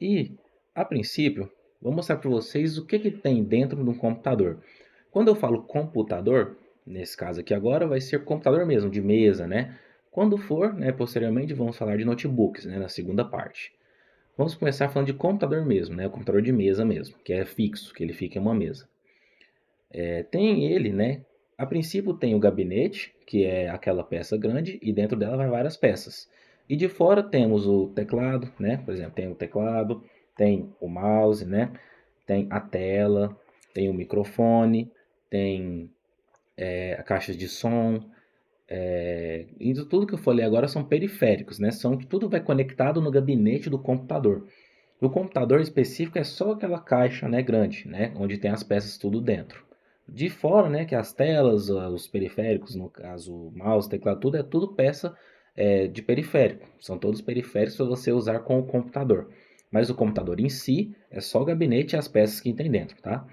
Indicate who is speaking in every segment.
Speaker 1: E, a princípio, vou mostrar para vocês o que tem dentro de um computador. Quando eu falo computador, nesse caso aqui agora, vai ser computador mesmo, de mesa, né? Quando for, né, posteriormente, vamos falar de notebooks, né, na segunda parte. Vamos começar falando de computador mesmo, né, o computador de mesa mesmo, que é fixo, que ele fica em uma mesa. Tem ele, né? A princípio tem o gabinete, que é aquela peça grande, e dentro dela vai várias peças. E de fora temos o teclado, né? Por exemplo, tem o teclado, tem o mouse, né? Tem a tela, tem o microfone, tem a caixa de som. E tudo que eu falei agora são periféricos, né? São que tudo vai conectado no gabinete do computador. O computador específico é só aquela caixa, né, grande, né, onde tem as peças tudo dentro. De fora, né, que as telas, os periféricos, no caso, o mouse, teclado, tudo é tudo peça de periférico. São todos periféricos para você usar com o computador. Mas o computador em si é só o gabinete e as peças que tem dentro, tá?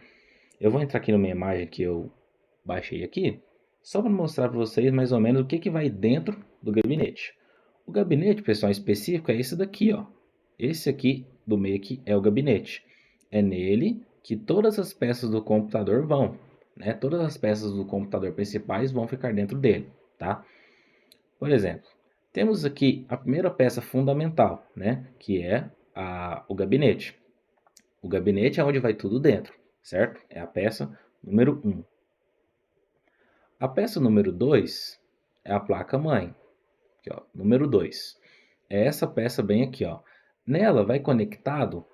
Speaker 1: Eu vou entrar aqui numa imagem que eu baixei aqui, só para mostrar para vocês mais ou menos o que vai dentro do gabinete. O gabinete, pessoal, em específico é esse daqui, ó. Esse aqui do meio aqui é o gabinete. É nele que todas as peças do computador vão, né? Todas as peças do computador principais vão ficar dentro dele, tá? Por exemplo, temos aqui a primeira peça fundamental, né? Que é o gabinete. O gabinete é onde vai tudo dentro, certo? É a peça número um. A peça número 2 é a placa-mãe, aqui, ó, número 2. É essa peça bem aqui, ó. Nela vai conectado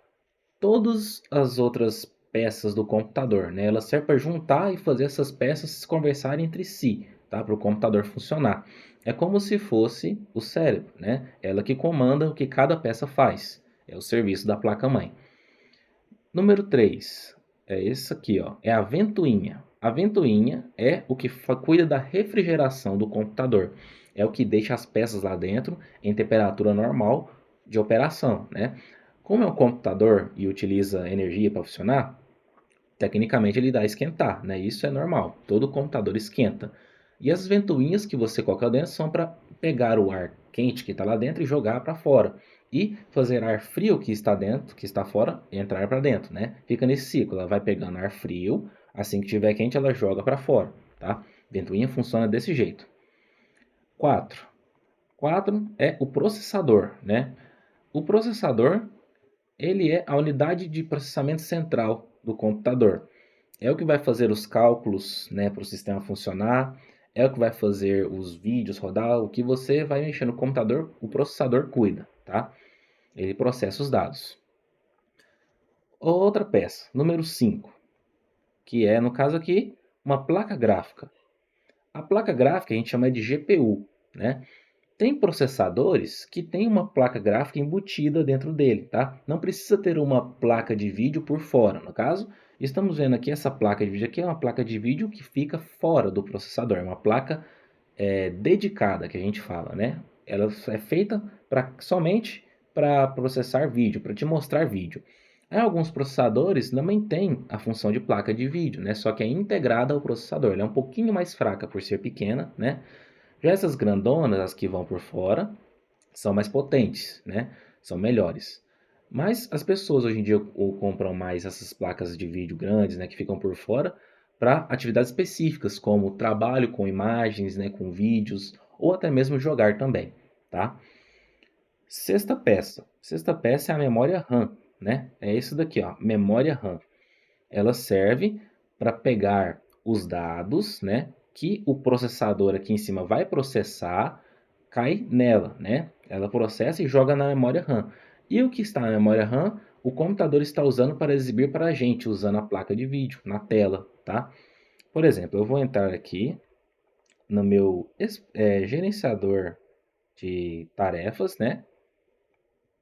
Speaker 1: todas as outras peças do computador, né? Ela serve para juntar e fazer essas peças conversarem entre si, tá? Para o computador funcionar. É como se fosse o cérebro, né? Ela que comanda o que cada peça faz. É o serviço da placa-mãe. Número 3 é esse aqui, ó, é a ventoinha. A ventoinha é o que cuida da refrigeração do computador. É o que deixa as peças lá dentro em temperatura normal de operação, né? Como é um computador e utiliza energia para funcionar, tecnicamente ele dá esquentar, né? Isso é normal. Todo computador esquenta. E as ventoinhas que você coloca dentro são para pegar o ar quente que está lá dentro e jogar para fora. E fazer ar frio que está dentro, que está fora, entrar para dentro, né? Fica nesse ciclo. Ela vai pegando ar frio, assim que estiver quente, ela joga para fora, tá? Ventoinha funciona desse jeito. 4. 4 é o processador, né? O processador, ele é a unidade de processamento central do computador. É o que vai fazer os cálculos, né, para o sistema funcionar, é o que vai fazer os vídeos rodar, o que você vai mexer no computador, o processador cuida, tá? Ele processa os dados. Outra peça, número 5, que é, no caso aqui, uma placa gráfica. A placa gráfica a gente chama de GPU, né? Tem processadores que têm uma placa gráfica embutida dentro dele, tá? Não precisa ter uma placa de vídeo por fora. No caso, estamos vendo aqui essa placa de vídeo aqui é uma placa de vídeo que fica fora do processador, é uma placa dedicada que a gente fala, né? Ela é feita somente para processar vídeo, para te mostrar vídeo. Aí, alguns processadores também têm a função de placa de vídeo, né? Só que é integrada ao processador. Ela é um pouquinho mais fraca por ser pequena, né? Já essas grandonas, as que vão por fora, são mais potentes, né? São melhores. Mas as pessoas hoje em dia compram mais essas placas de vídeo grandes, né, que ficam por fora, para atividades específicas, como trabalho com imagens, né, com vídeos, ou até mesmo jogar também, tá? Sexta peça. Sexta peça é a memória RAM, né? É isso daqui, ó, memória RAM. Ela serve para pegar os dados, né, que o processador aqui em cima vai processar, cai nela, né? Ela processa e joga na memória RAM. E o que está na memória RAM, o computador está usando para exibir para a gente, usando a placa de vídeo, na tela, tá? Por exemplo, eu vou entrar aqui no meu gerenciador de tarefas, né?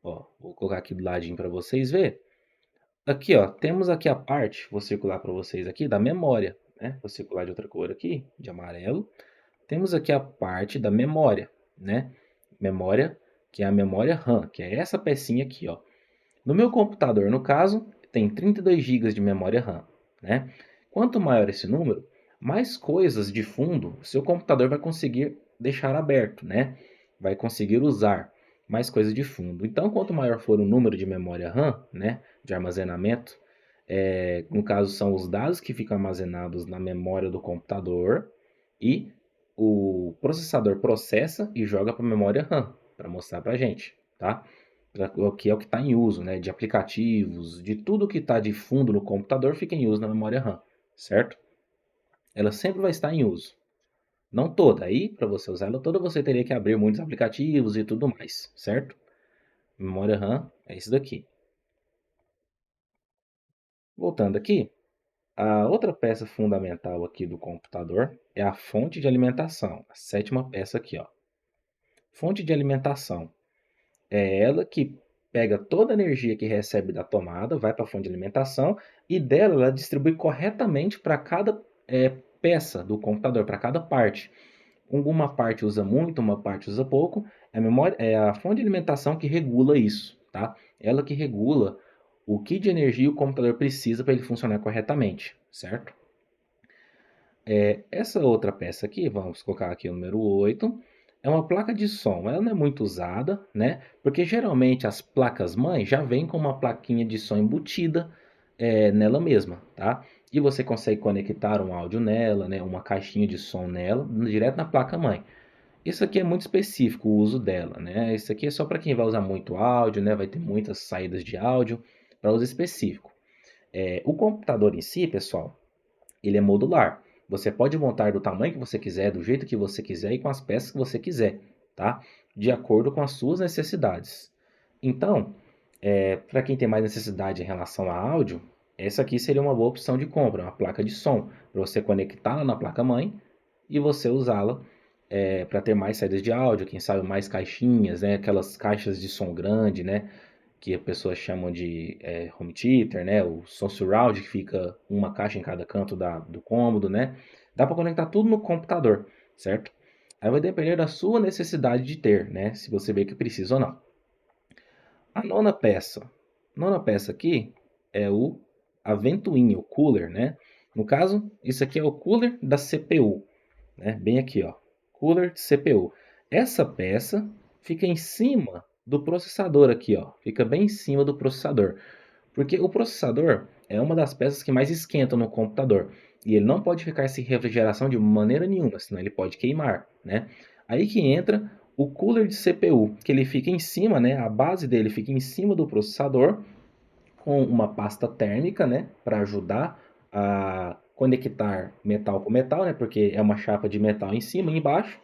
Speaker 1: Ó, vou colocar aqui do ladinho para vocês verem. Aqui, ó, temos aqui a parte, vou circular para vocês aqui, da memória, né? Vou circular de outra cor aqui, de amarelo. Temos aqui a parte da memória, né? Memória, que é a memória RAM, que é essa pecinha aqui, ó. No meu computador, no caso, tem 32 GB de memória RAM, né? Quanto maior esse número, mais coisas de fundo o seu computador vai conseguir deixar aberto, né? Vai conseguir usar. mais coisa de fundo. Então, quanto maior for o número de memória RAM, né, de armazenamento, no caso são os dados que ficam armazenados na memória do computador e o processador processa e joga para a memória RAM para mostrar para a gente, tá? O que é o que está em uso, né? De aplicativos, de tudo que está de fundo no computador fica em uso na memória RAM, certo? Ela sempre vai estar em uso. Não toda. Aí, para você usar ela toda, você teria que abrir muitos aplicativos e tudo mais, certo? Memória RAM é isso daqui. Voltando aqui, a outra peça fundamental aqui do computador é a fonte de alimentação, a sétima peça aqui, ó. Fonte de alimentação é ela que pega toda a energia que recebe da tomada, vai para a fonte de alimentação e dela ela distribui corretamente para cada peça do computador, para cada parte. Uma parte usa muito, uma parte usa pouco. É a fonte de alimentação que regula isso, tá? Ela que regula o que de energia o computador precisa para ele funcionar corretamente, certo? Essa outra peça aqui, vamos colocar aqui o número 8, é uma placa de som. Ela não é muito usada, né? Porque geralmente as placas-mãe já vêm com uma plaquinha de som embutida nela mesma, tá? E você consegue conectar um áudio nela, né? Uma caixinha de som nela, direto na placa-mãe. Isso aqui é muito específico o uso dela, né? Isso aqui é só para quem vai usar muito áudio, né? Vai ter muitas saídas de áudio para uso específico. O computador em si, pessoal, ele é modular. Você pode montar do tamanho que você quiser, do jeito que você quiser e com as peças que você quiser, tá? De acordo com as suas necessidades. Então, para quem tem mais necessidade em relação a áudio, essa aqui seria uma boa opção de compra, uma placa de som, para você conectá-la na placa-mãe e você usá-la para ter mais saídas de áudio, quem sabe mais caixinhas, né? Aquelas caixas de som grande, né? Que as pessoas chamam de home theater, né? O som surround, que fica uma caixa em cada canto do cômodo, né? Dá para conectar tudo no computador, certo? Aí vai depender da sua necessidade de ter, né? Se você vê que precisa ou não. A nona peça. A nona peça aqui é a ventoinha, o cooler, né? No caso, isso aqui é o cooler da CPU, né? Bem aqui, ó. Cooler de CPU. Essa peça fica em cima do processador aqui, ó. Fica bem em cima do processador. Porque o processador é uma das peças que mais esquenta no computador. E ele não pode ficar sem refrigeração de maneira nenhuma, senão ele pode queimar, né? Aí que entra o cooler de CPU, que ele fica em cima, né? A base dele fica em cima do processador, com uma pasta térmica, né? Para ajudar a conectar metal com metal, né? Porque é uma chapa de metal em cima e embaixo.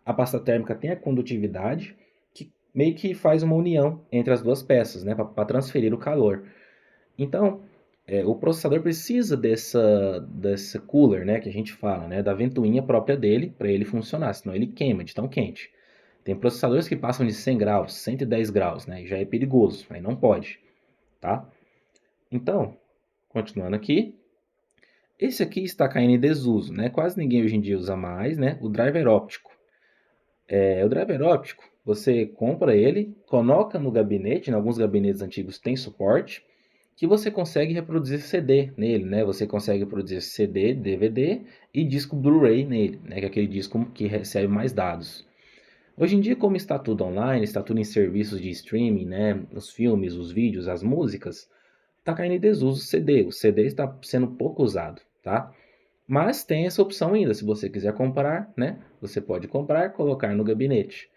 Speaker 1: A pasta térmica tem a condutividade, que meio que faz uma união entre as duas peças, né? Para transferir o calor. Então, o processador precisa dessa cooler, né, que a gente fala, né, da ventoinha própria dele, para ele funcionar, senão ele queima de tão quente. Tem processadores que passam de 100 graus, 110 graus, né, e já é perigoso, aí não pode, tá? Então, continuando aqui, esse aqui está caindo em desuso, né, quase ninguém hoje em dia usa mais, né, o driver óptico. O driver óptico, você compra ele, coloca no gabinete, em alguns gabinetes antigos tem suporte, que você consegue reproduzir CD nele, né? Você consegue reproduzir CD, DVD e disco Blu-ray nele, né? Que é aquele disco que recebe mais dados. Hoje em dia, como está tudo online, está tudo em serviços de streaming, né? Os filmes, os vídeos, as músicas, está caindo em desuso o CD. O CD está sendo pouco usado, tá? Mas tem essa opção ainda, se você quiser comprar, né? Você pode comprar, colocar no gabinete.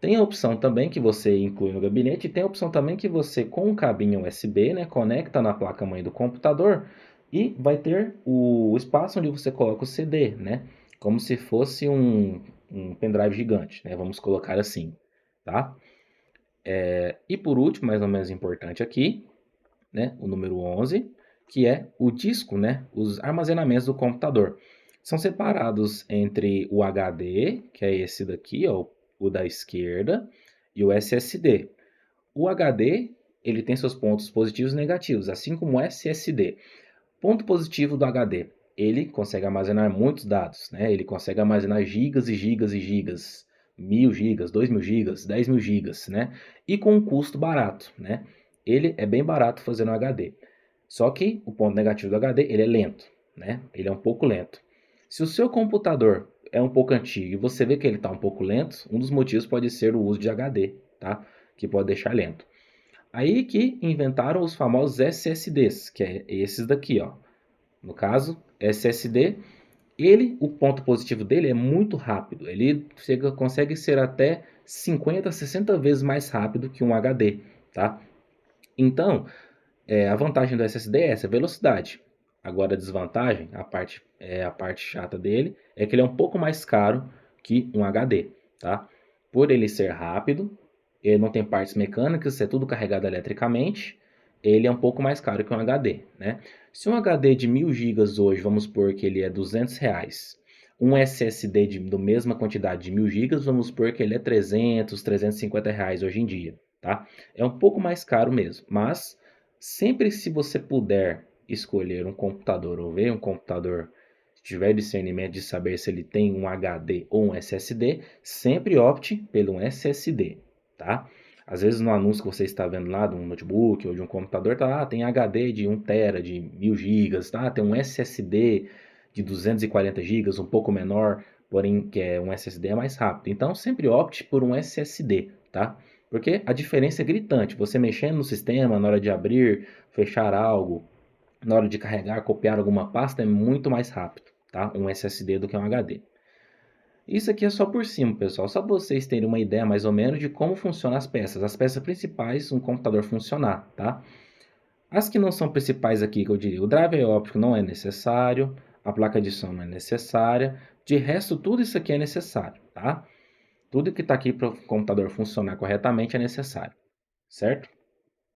Speaker 1: Tem a opção também que você inclui no gabinete, e tem a opção também que você, com um cabinho USB, né, conecta na placa-mãe do computador e vai ter o espaço onde você coloca o CD, né? Como se fosse um pendrive gigante, né? Vamos colocar assim, tá? E por último, mais ou menos importante aqui, né, o número 11, que é o disco, né, os armazenamentos do computador. São separados entre o HD, que é esse daqui, ó, o da esquerda, e o SSD. O HD, ele tem seus pontos positivos e negativos, assim como o SSD. Ponto positivo do HD, ele consegue armazenar muitos dados, né? Ele consegue armazenar gigas e gigas e gigas, 1000 gigas, 2000 gigas, 10.000 gigas, né? E com um custo barato, né? Ele é bem barato fazer no HD. Só que o ponto negativo do HD, ele é lento, né? Ele é um pouco lento. Se o seu computador é um pouco antigo e você vê que ele está um pouco lento, um dos motivos pode ser o uso de HD, tá? que pode deixar lento. Aí que inventaram os famosos SSDs, que é esses daqui, ó. No caso, SSD, o ponto positivo dele é muito rápido. Ele consegue ser até 50, 60 vezes mais rápido que um HD, tá? Então, a vantagem do SSD é essa, velocidade. Agora a desvantagem, a parte chata dele, é que ele é um pouco mais caro que um HD, tá? Por ele ser rápido, ele não tem partes mecânicas, é tudo carregado eletricamente, ele é um pouco mais caro que um HD, né? Se um HD de 1000 GB hoje, vamos supor que ele é R$ 200, um SSD da mesma quantidade de 1000 GB, vamos supor que ele é 300, R$ 350 hoje em dia, tá? É um pouco mais caro mesmo, mas sempre se você puder escolher um computador ou ver um computador, se tiver discernimento de saber se ele tem um HD ou um SSD, sempre opte pelo um SSD, tá? Às vezes no anúncio que você está vendo lá de um notebook ou de um computador, tá lá, tem HD de 1 tera, de 1000 gigas, tá? Tem um SSD de 240 gigas, um pouco menor, porém que é um SSD mais rápido. Então sempre opte por um SSD, tá? Porque a diferença é gritante. Você mexendo no sistema, na hora de abrir, fechar algo, na hora de carregar, copiar alguma pasta, é muito mais rápido, tá? Um SSD do que um HD. Isso aqui é só por cima, pessoal, só para vocês terem uma ideia mais ou menos de como funcionam as peças principais, um computador funcionar, tá? As que não são principais aqui, que eu diria, o driver óptico não é necessário, a placa de som não é necessária, de resto tudo isso aqui é necessário, tá? Tudo que está aqui para o computador funcionar corretamente é necessário, certo?